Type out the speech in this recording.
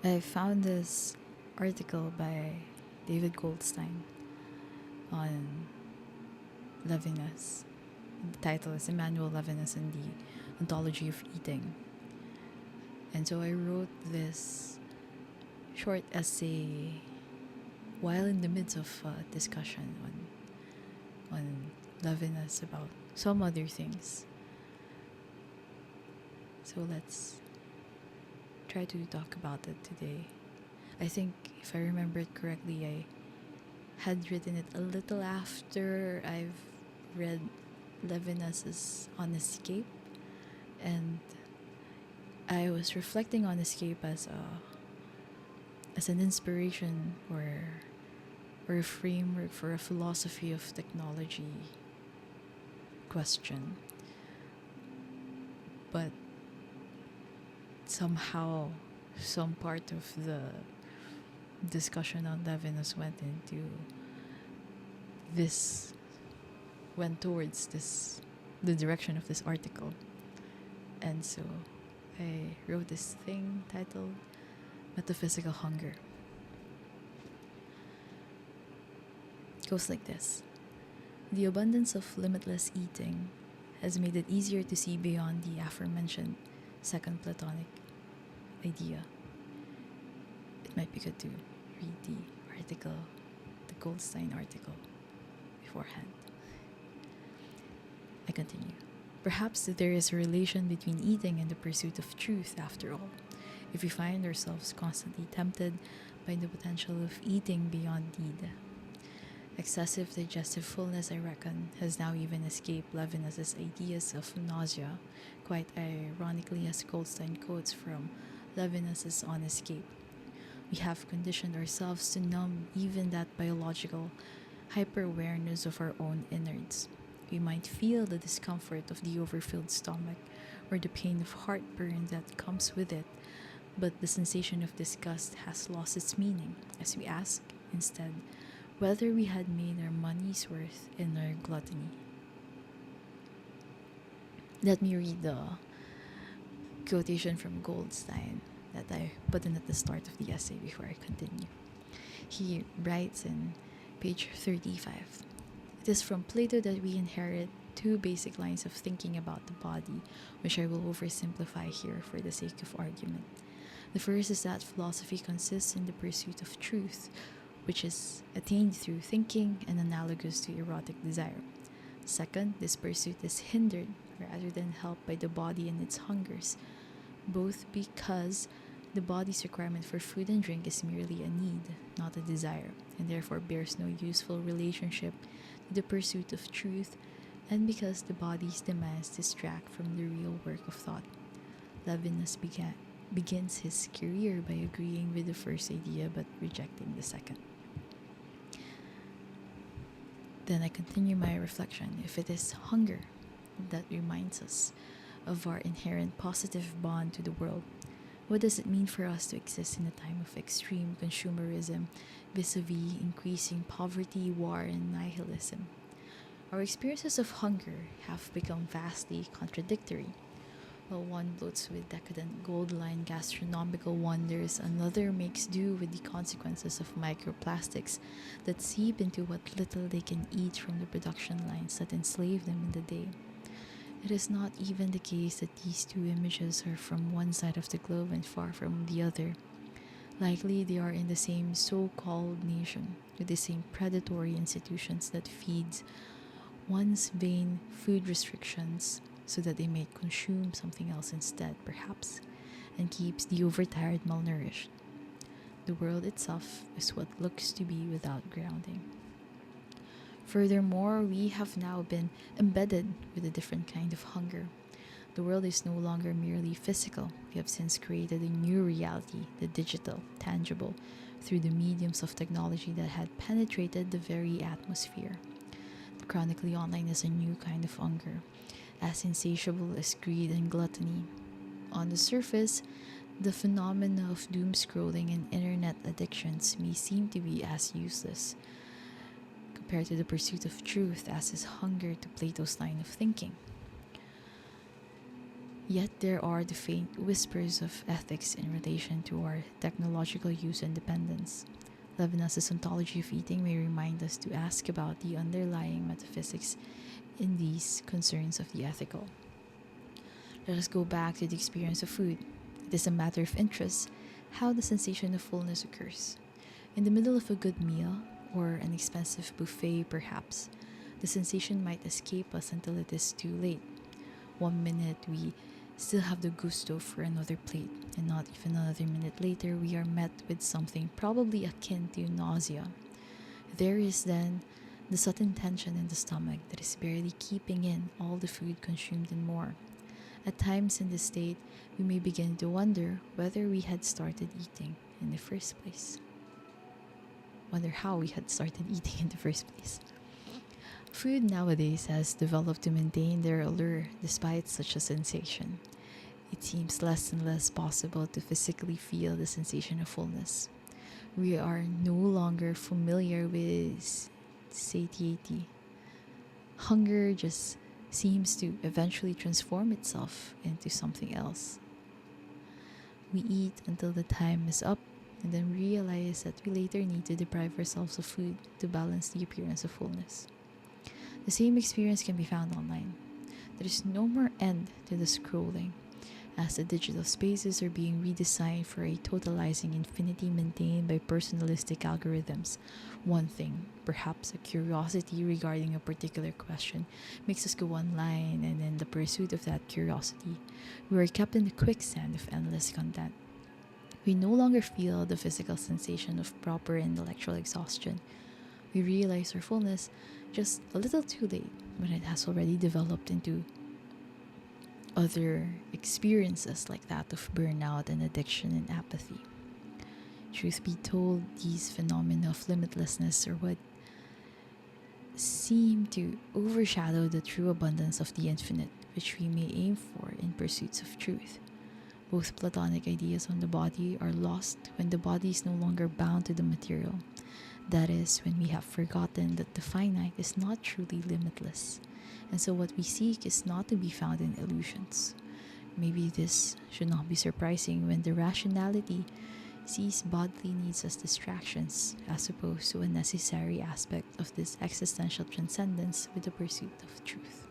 I found this article by David Goldstein on Levinas. The title is Emmanuel Levinas and the Ontology of Eating. And so I wrote this short essay while in the midst of a discussion on Levinas about some other things. So let's try to talk about it today. I think, if I remember it correctly, I had written it a little after I've read Levinas's On Escape, and I was reflecting on escape as an inspiration or a framework for a philosophy of technology question. But somehow some part of the discussion on Levinas went towards the direction of this article. And so I wrote this thing titled Metaphysical Hunger. It goes like this. The abundance of limitless eating has made it easier to see beyond the aforementioned second Platonic idea. It might be good to read the article, the Goldstein article, beforehand. I continue. Perhaps there is a relation between eating and the pursuit of truth, after all. If we find ourselves constantly tempted by the potential of eating beyond need. Excessive digestive fullness, I reckon, has now even escaped Levinas's ideas of nausea, quite ironically as Goldstein quotes from Levinas's On Escape. We have conditioned ourselves to numb even that biological hyper-awareness of our own innards. We might feel the discomfort of the overfilled stomach or the pain of heartburn that comes with it, but the sensation of disgust has lost its meaning as we ask, instead, whether we had made our money's worth in our gluttony. Let me read the quotation from Goldstein that I put in at the start of the essay before I continue. He writes in page 35, "It is from Plato that we inherit two basic lines of thinking about the body, which I will oversimplify here for the sake of argument. The first is that philosophy consists in the pursuit of truth, which is attained through thinking and analogous to erotic desire. Second, this pursuit is hindered rather than helped by the body and its hungers, both because the body's requirement for food and drink is merely a need, not a desire, and therefore bears no useful relationship to the pursuit of truth, and because the body's demands distract from the real work of thought." Levinas begins his career by agreeing with the first idea but rejecting the second. Then I continue my reflection. If it is hunger that reminds us of our inherent positive bond to the world, what does it mean for us to exist in a time of extreme consumerism vis-a-vis increasing poverty, war, and nihilism? Our experiences of hunger have become vastly contradictory. While one bloats with decadent gold-lined gastronomical wonders, another makes do with the consequences of microplastics that seep into what little they can eat from the production lines that enslave them in the day. It is not even the case that these two images are from one side of the globe and far from the other. Likely they are in the same so-called nation, with the same predatory institutions that feeds one's vain food restrictions so that they may consume something else instead, perhaps, and keeps the overtired malnourished. The world itself is what looks to be without grounding. Furthermore, we have now been embedded with a different kind of hunger. The world is no longer merely physical. We have since created a new reality, the digital, tangible, through the mediums of technology that had penetrated the very atmosphere. The chronically online is a new kind of hunger, as insatiable as greed and gluttony. On the surface, the phenomena of doom scrolling and internet addictions may seem to be as useless compared to the pursuit of truth as is hunger to Plato's line of thinking. Yet there are the faint whispers of ethics in relation to our technological use and dependence. Levinas's ontology of eating may remind us to ask about the underlying metaphysics in these concerns of the ethical. Let us go back to the experience of food. It is a matter of interest how the sensation of fullness occurs. In the middle of a good meal, or an expensive buffet perhaps, the sensation might escape us until it is too late. 1 minute we still have the gusto for another plate, and not even another minute later we are met with something probably akin to nausea. There is then the sudden tension in the stomach that is barely keeping in all the food consumed and more. At times in this state, we may begin to wonder whether we had started eating in the first place. Wonder how we had started eating in the first place. Food nowadays has developed to maintain their allure despite such a sensation. It seems less and less possible to physically feel the sensation of fullness. We are no longer familiar with satiety. Hunger just seems to eventually transform itself into something else. We eat until the time is up and then realize that we later need to deprive ourselves of food to balance the appearance of fullness. The same experience can be found online. There is no more end to the scrolling, as the digital spaces are being redesigned for a totalising infinity maintained by personalistic algorithms. One thing, perhaps a curiosity regarding a particular question, makes us go online, and in the pursuit of that curiosity, we are kept in the quicksand of endless content. We no longer feel the physical sensation of proper intellectual exhaustion. We realize our fullness just a little too late when it has already developed into other experiences like that of burnout and addiction and apathy. Truth be told, these phenomena of limitlessness are what seem to overshadow the true abundance of the infinite, which we may aim for in pursuits of truth. Both Platonic ideas on the body are lost when the body is no longer bound to the material. That is, when we have forgotten that the finite is not truly limitless, and so what we seek is not to be found in illusions. Maybe this should not be surprising when the rationality sees bodily needs as distractions, as opposed to a necessary aspect of this existential transcendence with the pursuit of truth.